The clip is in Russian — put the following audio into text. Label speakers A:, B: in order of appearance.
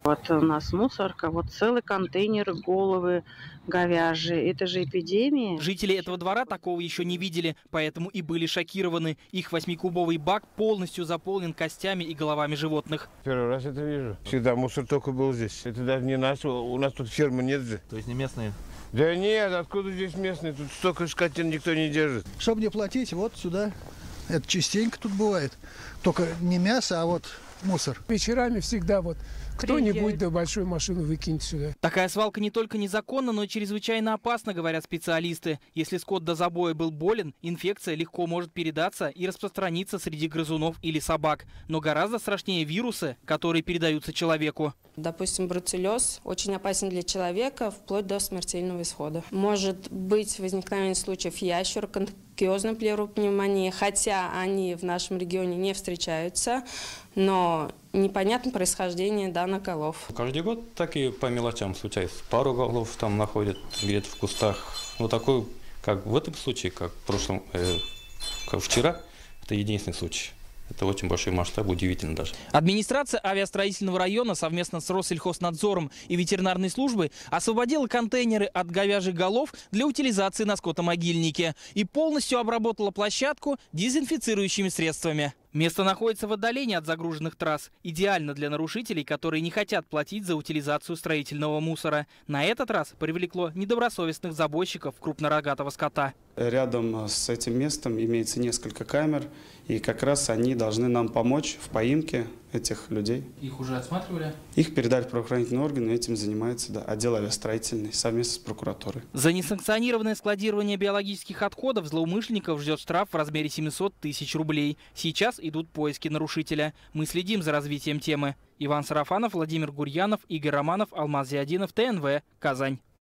A: Вот у нас мусорка, вот целый контейнер головы говяжьи. Это же эпидемия.
B: Жители этого двора такого еще не видели, поэтому и были шокированы. Их 8-кубовый бак полностью заполнен костями и головами животных.
C: Первый раз это вижу. Всегда мусор только был здесь. Это даже не наш, у нас тут фермы нет же.
D: То есть не местные?
C: Да нет, откуда здесь местные? Тут столько скотин никто не держит.
E: Чтобы не платить, вот сюда. Это частенько тут бывает. Только не мясо, а вот мусор.
F: Вечерами всегда вот кто-нибудь да большую машину выкинет сюда.
B: Такая свалка не только незаконна, но и чрезвычайно опасна, говорят специалисты. Если скот до забоя был болен, инфекция легко может передаться и распространиться среди грызунов или собак. Но гораздо страшнее вирусы, которые передаются человеку.
G: Допустим, бруцеллез очень опасен для человека вплоть до смертельного исхода. Может быть возникновение случаев ящер, контагиозной плевропневмонии, хотя они в нашем регионе не встречаются, но непонятно происхождение данных голов.
H: Каждый год так и по мелочам случается. Пару голов там находят где-то в кустах. Вот такой, как в этом случае, как в прошлом, как вчера, это единственный случай. Это очень большой масштаб, удивительно даже.
B: Администрация авиастроительного района совместно с Россельхознадзором и ветеринарной службой освободила контейнеры от говяжьих голов для утилизации на скотомогильнике и полностью обработала площадку дезинфицирующими средствами. Место находится в отдалении от загруженных трасс. Идеально для нарушителей, которые не хотят платить за утилизацию строительного мусора. На этот раз привлекло недобросовестных забойщиков крупнорогатого скота.
I: Рядом с этим местом имеется несколько камер, и как раз они должны нам помочь в поимке этих людей.
B: Их уже осматривали?
I: Их передали в правоохранительные органы, этим занимается отдел авиастроительный совместно с прокуратурой.
B: За несанкционированное складирование биологических отходов злоумышленников ждет штраф в размере 700 тысяч рублей. Сейчас идут поиски нарушителя. Мы следим за развитием темы. Иван Сарафанов, Владимир Гурьянов, Игорь Романов, Алмаз Зиадинов, ТНВ, Казань.